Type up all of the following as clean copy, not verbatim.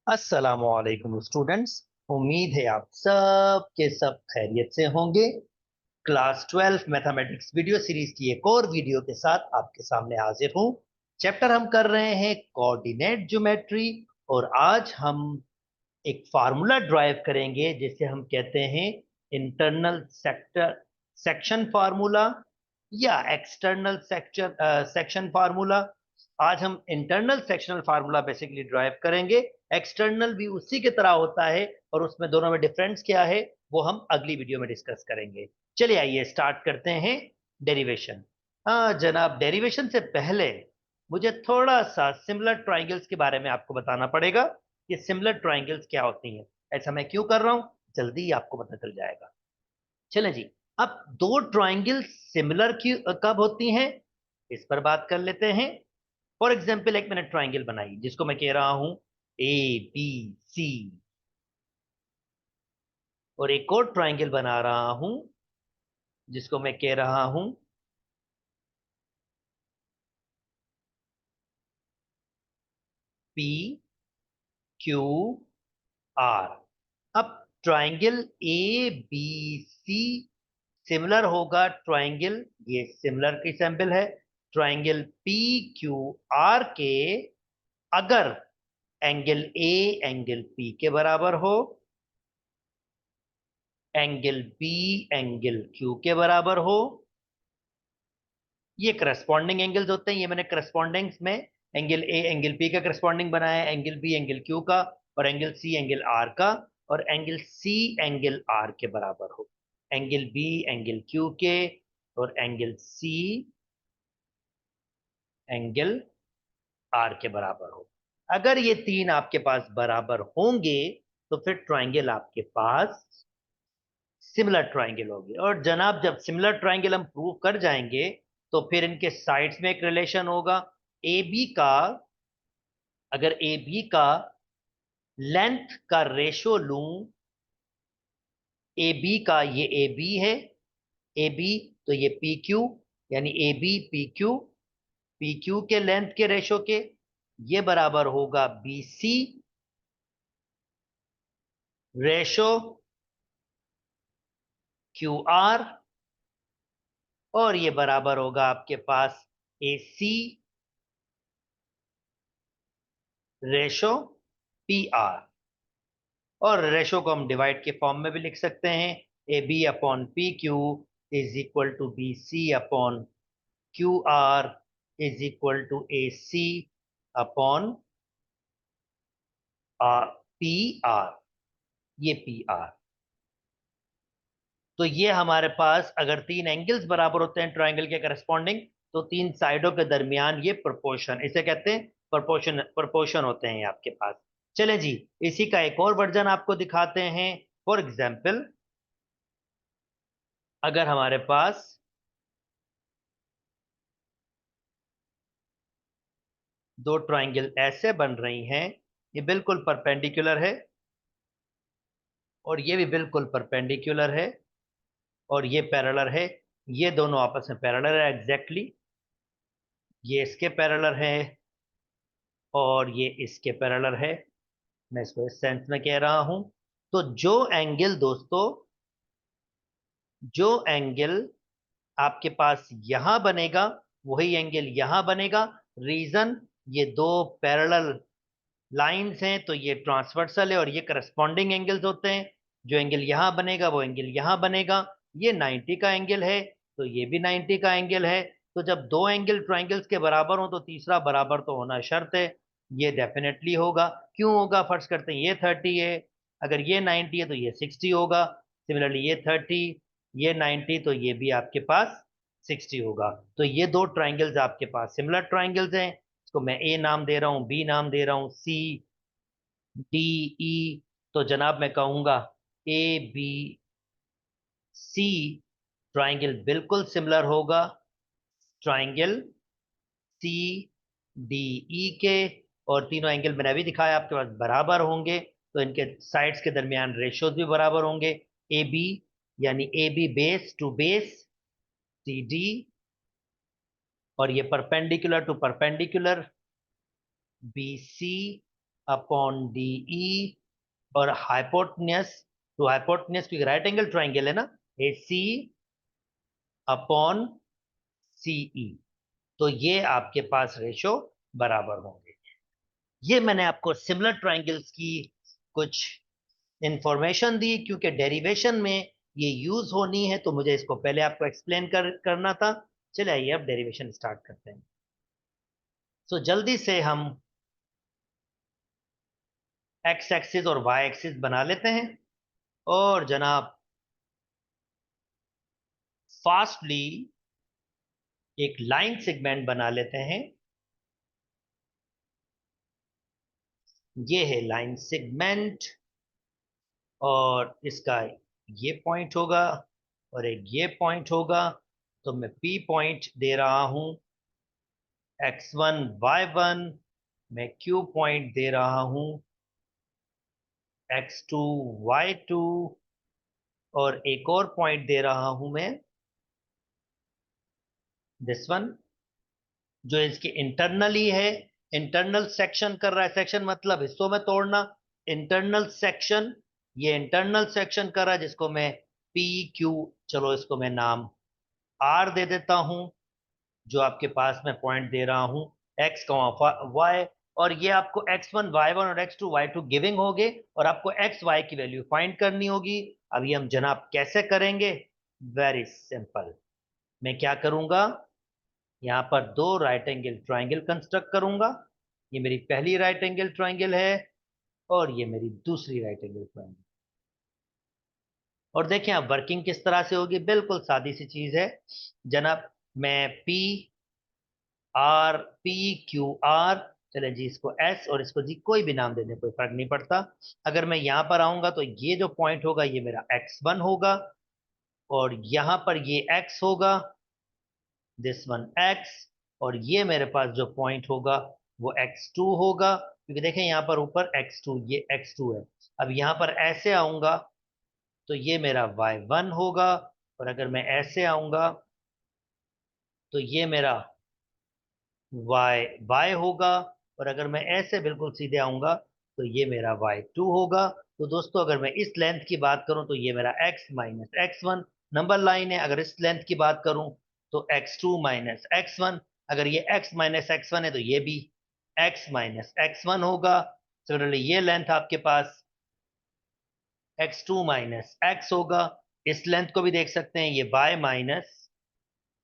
अस्सलामुअलैकुम स्टूडेंट्स। उम्मीद है आप सब के सब खैरियत से होंगे। क्लास 12 मैथमेटिक्स वीडियो सीरीज की एक और वीडियो के साथ आपके सामने हाजिर हूँ। चैप्टर हम कर रहे हैं कोऑर्डिनेट ज्योमेट्री। और आज हम एक फार्मूला ड्राइव करेंगे जिसे हम कहते हैं इंटरनल सेक्टर सेक्शन फार्मूला या एक्सटर्नल सेक्शन फार्मूला। आज हम internal sectional formula basically drive करेंगे। एक्सटर्नल भी उसी की तरह होता है और उसमें दोनों में डिफरेंस क्या है वो हम अगली वीडियो में डिस्कस करेंगे। चलिए आइए स्टार्ट करते हैं डेरिवेशन। हाँ जनाब, डेरिवेशन से पहले मुझे थोड़ा सा सिमिलर ट्राइंगल्स के बारे में आपको बताना पड़ेगा। ये सिमिलर ट्राइंगल्स क्या होती हैं, ऐसा मैं क्यों कर रहा हूं, जल्दी ही आपको पता चल जाएगा। चलें जी। अब दो ट्राइंगल सिमिलर की कब होती हैं, इस पर बात कर लेते हैं। फॉर एग्जाम्पल एक मैंने ट्राइंगल बनाई जिसको मैं कह रहा हूं ABC, और एक और ट्राइंगल बना रहा हूं जिसको मैं कह रहा हूं PQR। अब ट्राइंगल ABC सिमिलर होगा ट्राइंगल, ये सिमिलर की सैंपल है, ट्राइंगल PQR के अगर एंगल A एंगल P के बराबर हो, एंगल B एंगल Q के बराबर हो। ये करस्पॉन्डिंग एंगल्स होते हैं। ये मैंने करस्पॉन्डिंग्स में एंगल ए एंगल पी का करस्पॉन्डिंग बनाया है, एंगल बी एंगल क्यू का, और एंगल सी एंगल आर का, और एंगल सी एंगल आर के बराबर हो, एंगल बी एंगल क्यू के, और एंगल सी एंगल आर के बराबर हो। अगर ये तीन आपके पास बराबर होंगे तो फिर ट्राइंगल आपके पास सिमिलर ट्राइंगल होगी। और जनाब जब सिमिलर ट्राइंगल हम प्रूव कर जाएंगे तो फिर इनके साइड्स में एक रिलेशन होगा। ए बी का, अगर ए बी का लेंथ का रेशो लूं, ए बी का ये ए बी है, ए बी तो ये पी क्यू, यानी ए बी पी क्यू के लेंथ के रेशो के, ये बराबर होगा B C ratio Q R, और ये बराबर होगा आपके पास A C ratio P R. और रेशो को हम डिवाइड के फॉर्म में भी लिख सकते हैं, A B upon P Q is equal to B C upon Q R is equal to A C upon P R, ये पी आर। तो ये हमारे पास अगर तीन एंगल्स बराबर होते हैं ट्राइंगल के करस्पॉन्डिंग, तो तीन साइडों के दरमियान ये प्रोपोर्शन, इसे कहते हैं प्रोपोर्शन, प्रोपोर्शन होते हैं आपके पास। चलें जी, इसी का एक और वर्जन आपको दिखाते हैं। फॉर एग्जाम्पल अगर हमारे पास दो ट्राइंगल ऐसे बन रही हैं, ये बिल्कुल परपेंडिकुलर है और ये भी बिल्कुल परपेंडिकुलर है, और ये पैरेलल है, ये दोनों आपस में पैरेलल है एग्जैक्टली, ये इसके पैरेलल है और ये इसके पैरेलल है। मैं इसको इस सेंस में कह रहा हूं। तो जो एंगल दोस्तों, जो एंगल आपके पास यहां बनेगा वही एंगल यहां बनेगा। रीजन, ये दो पैरेलल लाइंस हैं तो ये ट्रांसवर्सल है और ये करस्पॉन्डिंग एंगल्स होते हैं। जो एंगल यहां बनेगा वो एंगल यहां बनेगा। ये 90 का एंगल है तो ये भी 90 का एंगल है। तो जब दो एंगल ट्राइंगल्स के बराबर हो तो तीसरा बराबर तो होना शर्त है। ये डेफिनेटली होगा। क्यों होगा, फर्ज करते हैं ये 30 है, अगर ये 90 है तो ये 60 होगा। सिमिलरली ये 30, ये 90, तो ये भी आपके पास 60 होगा। तो ये दो ट्राइंगल्स आपके पास सिमिलर ट्राइंगल्स हैं। इसको मैं ए नाम दे रहा हूं, बी नाम दे रहा हूं, सी डी ई। तो जनाब मैं कहूंगा ए बी सी ट्राइंगल बिल्कुल सिमिलर होगा ट्राइंगल सी डी ई के। और तीनों एंगल मैंने अभी दिखाया आपके पास बराबर होंगे, तो इनके साइड्स के दरमियान रेशियोज भी बराबर होंगे। ए बी यानी A B base to base C D, और ये perpendicular to perpendicular B C upon D E, और हाइपोटेन्यूस टू हाइपोटेन्यूस, क्योंकि राइट एंगल ट्राइंगल है ना, ए सी अपॉन सीई। तो ये आपके पास रेशो बराबर होंगे। ये मैंने आपको सिमिलर ट्राइंगल्स की कुछ इंफॉर्मेशन दी, क्योंकि डेरिवेशन में ये यूज होनी है, तो मुझे इसको पहले आपको एक्सप्लेन करना था। चलिए आइए अब डेरिवेशन स्टार्ट करते हैं। सो जल्दी से हम एक्स एक्सिस और वाई एक्सिस बना लेते हैं, और जनाब फास्टली एक लाइन सेगमेंट बना लेते हैं। ये है लाइन सेगमेंट, और इसका ये पॉइंट होगा और एक ये पॉइंट होगा। तो मैं पी पॉइंट दे रहा हूं x1 y1, मैं q पॉइंट दे रहा हूं x2 y2, और एक और पॉइंट दे रहा हूं मैं दिस वन, जो इसके इंटरनली है। इंटरनल सेक्शन कर रहा है, सेक्शन मतलब हिस्सों में तोड़ना, इंटरनल सेक्शन। ये इंटरनल सेक्शन कर रहा है, जिसको मैं पी क्यू, चलो इसको मैं नाम आर दे देता हूं। जो आपके पास मैं पॉइंट दे रहा हूं एक्स वाई, और ये आपको x1 y1 और x2 y2 गिविंग होगे, और आपको एक्स वाई की वैल्यू फाइंड करनी होगी। अभी हम जनाब कैसे करेंगे? Very simple. मैं क्या करूंगा, यहाँ पर दो राइट एंगल ट्राइंगल कंस्ट्रक्ट करूंगा। ये मेरी पहली राइट एंगल ट्राइंगल है, और ये मेरी दूसरी राइट एंगल ट्राइंगल। और देखें अब वर्किंग किस तरह से होगी, बिल्कुल सादी सी चीज है जनाब। मैं P R, P Q R, चले जी इसको एस और इसको जी कोई भी नाम दे दें, कोई फर्क नहीं पड़ता। अगर मैं यहां पर आऊंगा तो ये जो पॉइंट होगा ये मेरा x1 होगा, और यहां पर ये x होगा, दिस वन x, और ये मेरे पास जो पॉइंट होगा वो x2 होगा, क्योंकि देखें यहाँ पर ऊपर x2, ये x2 है। अब यहाँ पर ऐसे आऊंगा तो ये मेरा y1 होगा, और अगर मैं ऐसे आऊंगा तो ये मेरा वाई वाई होगा, और अगर मैं ऐसे बिल्कुल सीधे आऊंगा तो ये मेरा y2 होगा। तो दोस्तों अगर मैं इस लेंथ की बात करूं तो ये मेरा x minus x1 number line है। अगर इस लेंथ की बात करूं तो x2 माइनस x1, अगर ये x माइनस x1 है तो ये भी x माइनस x1 होगा। सिमिलरली ये लेंथ आपके पास x2 माइनस x होगा। इस लेंथ को भी देख सकते हैं, ये y माइनस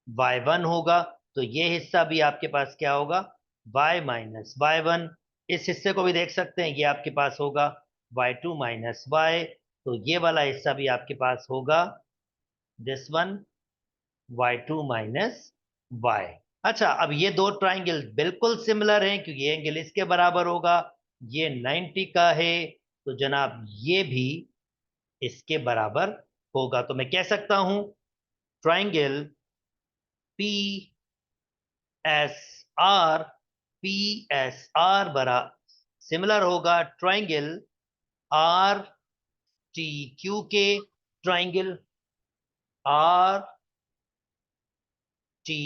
y1 होगा। तो ये हिस्सा भी आपके पास क्या होगा, y माइनस y1। इस हिस्से को भी देख सकते हैं, ये आपके पास होगा y2 माइनस y। तो ये वाला हिस्सा भी आपके पास होगा this one, y2 minus y। अच्छा, अब ये दो ट्राइंगल बिल्कुल सिमिलर हैं, क्योंकि ये एंगल इसके बराबर होगा, ये 90 का है, तो जनाब ये भी इसके बराबर होगा। तो मैं कह सकता हूं triangle P S R, P S R बरा सिमिलर होगा ट्राइंगल आर टी क्यू के, ट्राइंगल आर टी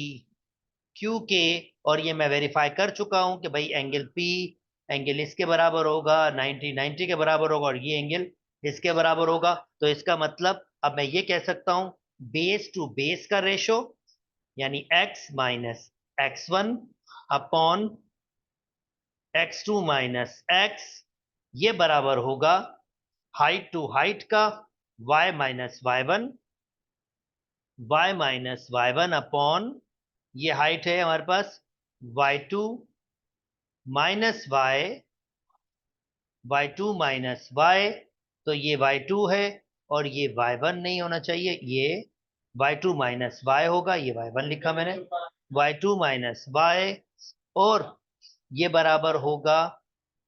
क्यू के। और ये मैं वेरीफाई कर चुका हूं कि भाई एंगल पी, एंगल इसके बराबर होगा 90, 90 के बराबर होगा, और ये एंगल इसके बराबर होगा। तो इसका मतलब अब मैं ये कह सकता हूं बेस टू बेस का रेशो, यानी x minus x1 upon x2 minus x, ये बराबर होगा हाइट टू हाइट का y minus y1, y minus y1 upon, ये हाइट है हमारे पास y2 minus y2 minus y। तो ये y2 है, और ये y1 नहीं होना चाहिए, ये y2 माइनस y होगा, ये y1 लिखा मैंने, y2 माइनस y। और ये बराबर होगा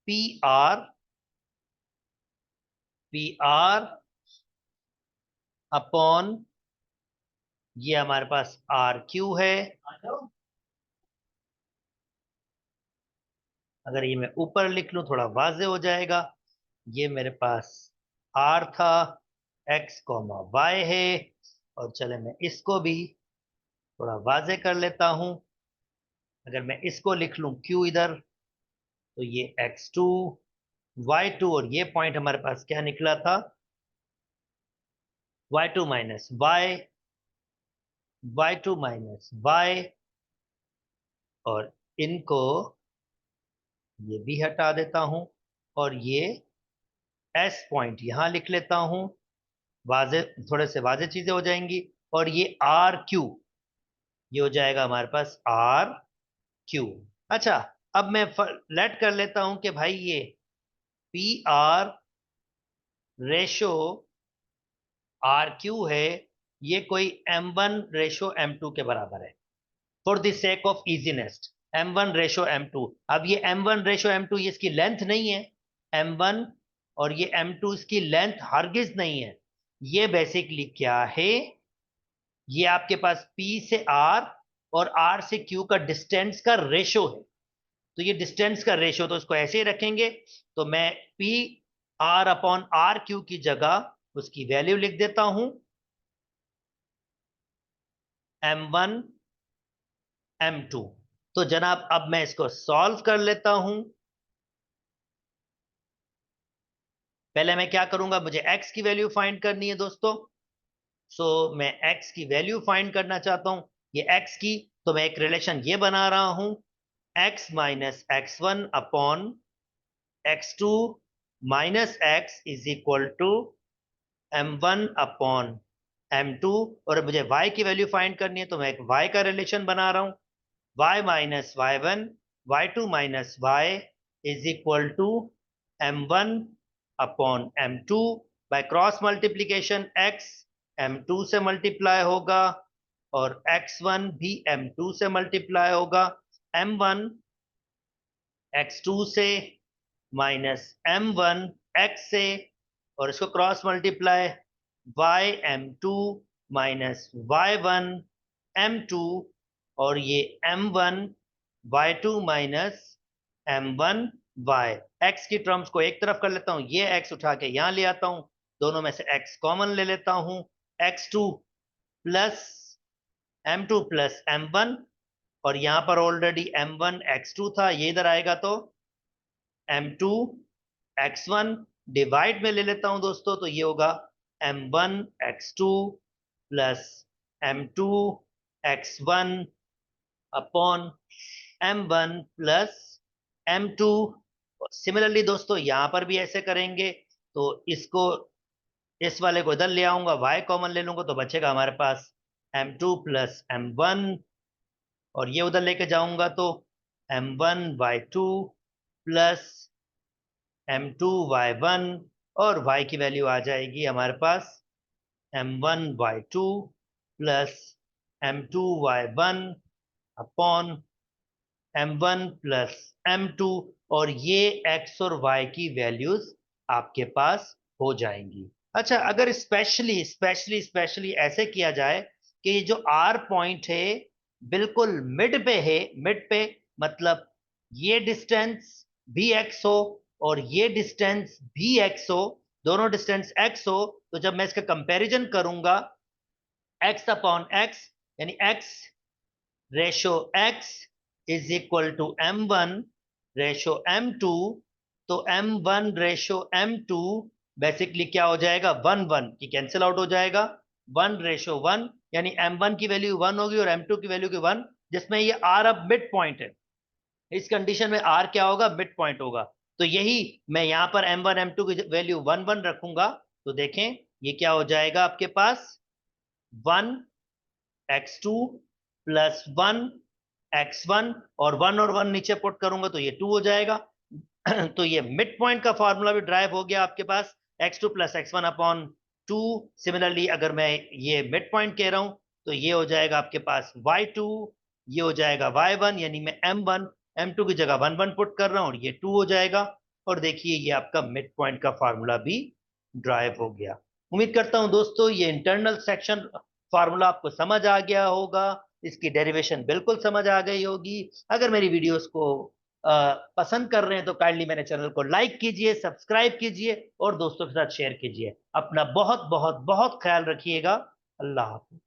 P R, P R upon, ये हमारे पास आर क्यू है। अगर ये मैं ऊपर लिख लूं थोड़ा वाजे हो जाएगा। ये मेरे पास आर था, एक्स कॉमा वाई है, और चले मैं इसको भी थोड़ा वाजे कर लेता हूं। अगर मैं इसको लिख लूं क्यू इधर, तो ये x2 y2 और ये पॉइंट हमारे पास क्या निकला था, y2 माइनस y, और इनको ये भी हटा देता हूं और ये s पॉइंट यहां लिख लेता हूं, वाजे थोड़े से वाजे चीजें हो जाएंगी। और ये आर क्यू, ये हो जाएगा हमारे पास आर क्यू। अच्छा, अब मैं लेट कर लेता हूं कि भाई ये P R ratio R Q है, ये कोई m1 रेशो m2 के बराबर है, for the sake of easiness. m1 ratio m2, अब ये m1 रेशो m2 ये इसकी लेंथ नहीं है, m1 और ये m2 इसकी लेंथ हरगिज नहीं है। ये बेसिकली क्या है, ये आपके पास P से R और R से Q का डिस्टेंस का रेशो है। तो ये डिस्टेंस का रेशो, तो इसको ऐसे ही रखेंगे। तो मैं P R upon R Q की जगह उसकी वैल्यू लिख देता हूं, m1 m2। तो जनाब अब मैं इसको सॉल्व कर लेता हूं। पहले मैं क्या करूंगा, मुझे x की वैल्यू फाइंड करनी है दोस्तों। मैं x की वैल्यू फाइंड करना चाहता हूं, ये x की। तो मैं एक रिलेशन ये बना रहा हूं, x minus x1 upon x2 minus x is equal to m1 upon m2। और मुझे y की वैल्यू फाइंड करनी है, तो मैं एक y का रिलेशन बना रहा हूं, y minus y1 y2 minus y is equal to m1 upon m2। By cross multiplication x m2 से मल्टीप्लाई होगा और x1 भी m2 से मल्टीप्लाई होगा, m1 x2 से माइनस m1 x से, और इसको cross multiply y m2 minus y1 m2, और ये m1 y2 minus m1 y। x की टर्म्स को एक तरफ कर लेता हूं, ये x उठा के यहां ले आता हूं, दोनों में से x कॉमन ले लेता हूं, x2 plus m2 plus m1, और यहां पर ऑलरेडी m1 x2 था, ये इधर आएगा तो m2 x1 डिवाइड में ले लेता हूं दोस्तों, तो ये होगा m1 x2 plus m2 x1 upon m1 plus m2। Similarly दोस्तों यहां पर भी ऐसे करेंगे, तो इसको इस वाले को इधर ले आऊंगा, y कॉमन ले लूंगा, तो बचेगा हमारे पास m2 प्लस m1, और ये उधर लेके जाऊंगा तो m1 y2 plus m2 y1, और y की वैल्यू आ जाएगी हमारे पास m1 y2 plus m2 y1 upon m1 plus m2, और ये x और y की वैल्यूज आपके पास हो जाएंगी। अच्छा, अगर स्पेशली स्पेशली स्पेशली ऐसे किया जाए कि ये जो r पॉइंट है बिल्कुल मिड पे है, मिड पे मतलब ये डिस्टेंस भी x हो और ये डिस्टेंस भी x हो, दोनों डिस्टेंस x हो, तो जब मैं इसका कंपैरिजन करूंगा x अपॉन x, यानी x ratio x is equal to m1 ratio m2, तो m1 रेशो m2 बेसिकली क्या हो जाएगा, 1 1 की कैंसिल आउट हो जाएगा, 1:1, यानी m1 की वैल्यू 1 होगी और m2 की वैल्यू की 1, जिसमें ये r अब मिड पॉइंट है। इस कंडीशन में r क्या होगा, मिड पॉइंट होगा। तो यही मैं यहां पर m1 m2 की वैल्यू 1 1 रखूंगा, तो देखें ये क्या हो जाएगा आपके पास, 1x2 प्लस 1x1, और 1 नीचे पुट करूंगा तो ये 2 हो जाएगा। तो ये मिड पॉइंट का फॉर्मूला भी ड्राइव हो गया आपके पास, x2 plus x1 upon 2। Similarly अगर मैं ये मिड पॉइंट कह रहा हूं तो ये हो जाएगा आपके पास y2, ये हो जाएगा y1, यानी मैं m1 m2 की जगह 1 1 पुट कर रहा हूं और ये 2 हो जाएगा। और देखिए ये आपका मिड पॉइंट का फार्मूला भी ड्राइव हो गया। उम्मीद करता हूं दोस्तों ये इंटरनल सेक्शन फार्मूला आपको समझ आ गया होगा, इसकी डेरिवेशन बिल्कुल समझ आ गई होगी। अगर मेरी वीडियोस को पसंद कर रहे हैं तो काइंडली मेरे चैनल को लाइक कीजिए, सब्सक्राइब कीजिए और दोस्तों के साथ शेयर कीजिए। अपना बहुत बहुत बहुत ख्याल रखिएगा। अल्लाह हाफिज।